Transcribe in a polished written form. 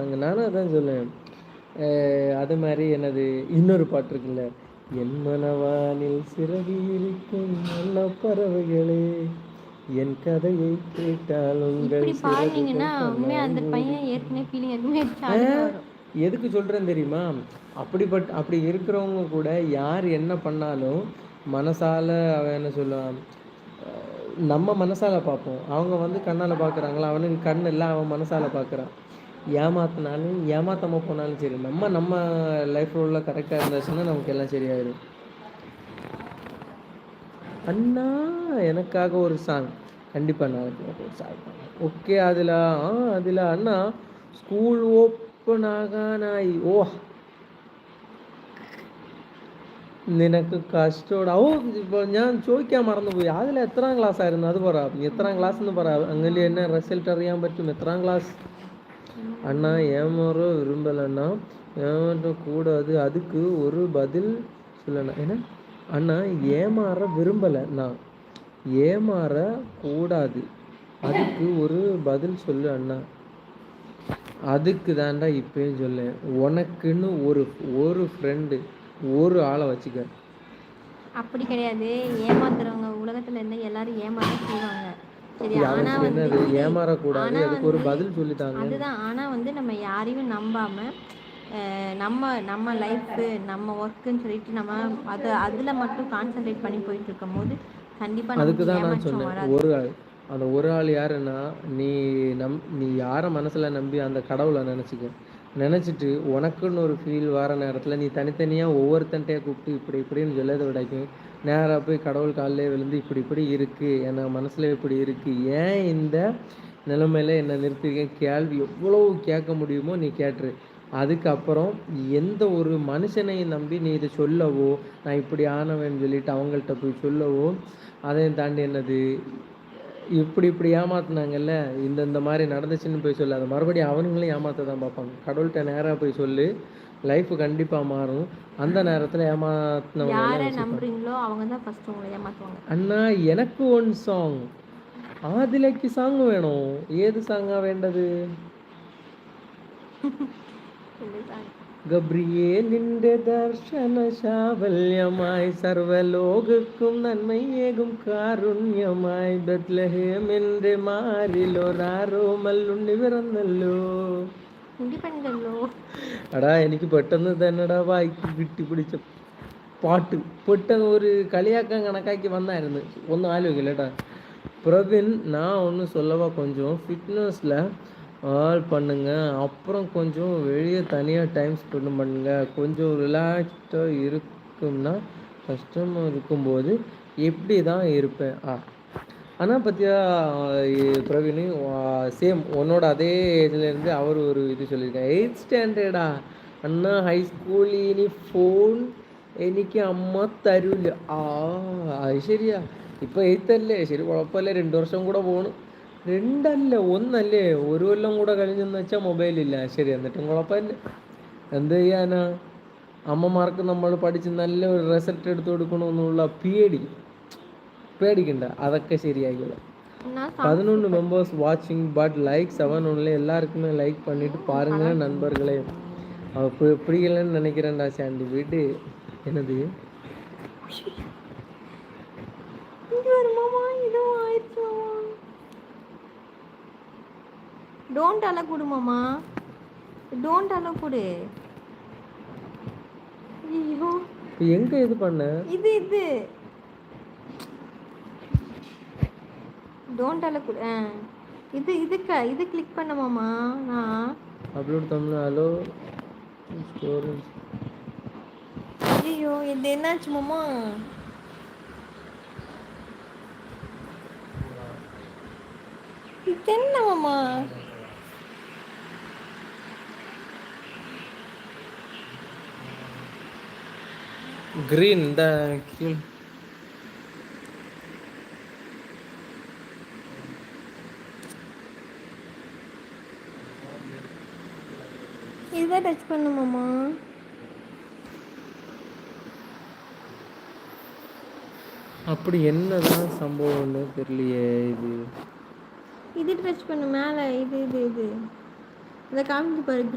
Song. நானும் அதான் சொல்லுவேன். அது மாதிரி என்னது இன்னொரு பாட்டு இருக்குல்ல, என் மனவானில் சிறகு இருக்கும் நல்ல பறவைகளே, என் கதையை கேட்டால் உங்கள் இப்படி சிறகுகள் பாடுனீங்கன்னா உண்மையா தன்னால் அந்த மூடி. பையன் ஏற்கனவே ஃபீலிங் இருக்குமே அழுக வரும். எதுக்கு சொல்கிறேன் தெரியுமா? அப்படி இருக்கிறவங்க கூட யார் என்ன பண்ணாலும் மனசால அவன் என்ன சொல்லுவான், நம்ம மனசால பார்ப்போம். அவங்க வந்து கண்ணால் பார்க்குறாங்களா, அவனுக்கு கண் இல்லை, அவன் மனசால பார்க்குறான். ஏமாத்தினாலும் ஏமாத்தாமல் போனாலும் சரி, நம்ம லைஃப் உள்ள கரெக்டாக இருந்துச்சுன்னா நமக்கு எல்லாம் சரியாயிடும். அண்ணா எனக்காக ஒரு சாங் கண்டிப்பாக நாளைக்கு ஒரு சாங். ஓகே. அதில் அண்ணா ஸ்கூல் ஓப்பன் ஆகானாய் ഓ നിനക്ക് കഷ്ടോടാ. ഓ ഇപ്പോൾ ഞാൻ ചോദിക്കാൻ മറന്നുപോയി, അതിൽ എത്രാം ക്ലാസ് ആയിരുന്നു അത് പറ. എത്രാം ക്ലാസ് എന്ന് പറ, അങ്ങനെ എന്നെ റിസൾട്ട് അറിയാൻ പറ്റും. എത്രാം ക്ലാസ്? அண்ணா ஏமாற விரும்பலண்ணா, ஏமாற்றக்கூடாது, அதுக்கு ஒரு பதில் சொல்லண்ணா. ஏன்னா அண்ணா ஏமாற விரும்பலைண்ணா, ஏமாற கூடாது, அதுக்கு ஒரு பதில் சொல்லு அண்ணா. அதுக்கு தாண்டா இப்பயும் சொல்லேன், உனக்குன்னு ஒரு ஃப்ரெண்டு ஒரு ஆளை வச்சுக்க. அப்படி கிடையாது, ஏமாத்துறவங்க உலகத்துல இருந்து எல்லாரும் ஏமாற செய்வாங்க. சரி, ஆனா வந்து ஏமாறக்கூடாது, ஆனா அதுக்கு ஒரு வந்து பதில் சொல்லித்தாங்க. அதுதான். ஆனா வந்து நம்ம யாரையும் நம்பாம நம்ம நம்ம லைஃபு நம்ம ஒர்க்குன்னு சொல்லிட்டு நம்ம அதுல மட்டும் கான்சென்ட்ரேட் பண்ணி போயிட்டு இருக்கும் போது கண்டிப்பா அதுக்கு நமக்கு தான் நான் ஏமாற்றம் சொன்னேன், வராது. அந்த ஒரு ஆள் யாருன்னா, நீ யாரை மனசில் நம்பி அந்த கடவுளை நினச்சிட்டு உனக்குன்னு ஒரு ஃபீல் வர நேரத்தில் நீ தனித்தனியாக ஒவ்வொருத்தன்ட்டையே கூப்பிட்டு இப்படி இப்படின்னு சொல்லதை விடைக்கும் நேராக போய் கடவுள் காலிலே விழுந்து இப்படி இப்படி இருக்குது, என் மனசில் இப்படி இருக்குது, ஏன் இந்த நிலைமையில் என்னை நிறுத்திருக்கேன் கேள்வி எவ்வளோ கேட்க முடியுமோ நீ கேட்டுரு. அதுக்கப்புறம் எந்த ஒரு மனுஷனையும் நம்பி நீ இதை சொல்லவோ, நான் இப்படி ஆனவேன்னு சொல்லிட்டு அவங்கள்ட்ட போய் சொல்லவோ, அதையும் தாண்டி என்னது இப்படி ஏமாத்துனாங்கல்ல, இந்த மாதிரி நடந்துச்சுன்னு போய் சொல்லு, அதை மறுபடியும் அவனுங்களையும் ஏமாற்ற தான் பார்ப்பாங்க. கடவுள்கிட்ட நேராக போய் சொல்லு, லைஃப் கண்டிப்பாக மாறும். அந்த நேரத்தில் யாரை நம்புறீங்களோ அவங்க தான் ஃபர்ஸ்ட் உங்களை ஏமாத்துவாங்க. அண்ணா எனக்கு ஒன் சாங், ஆதிலைக்கு சாங் வேணும். ஏது சாங்கா வேண்டது? ഗബ്രിയേലിൻ്റെ ദർശന ശാവല്യമായി സർവലോകർക്കും നന്മയേകും കാരുണ്യമായി ബത്ലഹേമിൻ്റെ മാരിലൊരാരോമല്ലുണ്ണി പിറന്നല്ലോ. എടാ എനിക്ക് പെട്ടെന്ന് തന്നെടാ വായിക്ക് കിട്ടിപ്പിടിച്ച പാട്ട് പെട്ടെന്ന് ഒരു കളിയാക്കാൻ കണക്കാക്കി വന്നായിരുന്നു. ഒന്നും ആലോചിക്കില്ല കേട്ടാ. பிரவீன், நான் ஒன்று சொல்லவா, கொஞ்சம் ஃபிட்னஸில் ஆல் பண்ணுங்கள், அப்புறம் கொஞ்சம் வெளியே தனியாக டைம் ஸ்பெண்ட் பண்ணுங்கள், கொஞ்சம் ரிலாக்ஸ்டாக இருக்கும்னா கஷ்டமாக இருக்கும்போது எப்படி தான் இருப்பேன். ஆனால் பார்த்தியா பிரவீன், சேம் உன்னோட அதே ஏஜ்லேருந்து அவர் ஒரு இது சொல்லியிருக்கேன். 8th സ്റ്റാൻഡേർഡാ അണ്ണാ, ഹൈസ്കൂളിൽ ഇനി ഫോൺ എനിക്ക് അമ്മ തരൂല. അത് ശരിയാ, ഇപ്പോൾ 8th അല്ലേ, ശരി കുഴപ്പമില്ല, 2 വർഷം കൂടെ പോകണം. 2 അല്ല 1 അല്ലേ, 1 കൊല്ലം കൂടെ കഴിഞ്ഞെന്ന് വെച്ചാൽ മൊബൈലില്ല. ശരി, എന്നിട്ടും കുഴപ്പമില്ല, എന്ത് ചെയ്യാനാ. അമ്മമാർക്ക് നമ്മൾ പഠിച്ച് നല്ല ഒരു റിസൾട്ട് എടുത്തു കൊടുക്കണമെന്നുള്ള പേടിക്കണ്ട, അതൊക്കെ ശരിയായിക്കോളും. 11 மெம்பர்ஸ் வாட்சிங் பட் லைக் 7 ஒன்லி. எல்லாருக்குமே லைக் பண்ணிட்டு பாருங்க நண்பர்களே. பிடிக்கலன்னு நினைக்கிறேன்டா சாண்டி, வீட்டு என்னது டோன்ட் அலோ கொடு மாமா, டோன்ட் அலோ கொடு. ஐயோ எங்க இது பண்ண, இது டோன்ட் அலோ கொடு. இது கிளிக் பண்ண மாமா. நான் அப்லோட் பண்ணல. Hello storage. ஐயோ இது என்னாச்சு மாமா? இது என்ன மாமா? கிரீன் இந்த கீழ் இதை டச் பண்ணுமாமா? அப்படி என்னதான் சம்பவம்னு தெரியலையே. இது டச் பண்ணு மேலே, இது இதை காமிச்சு பாரு.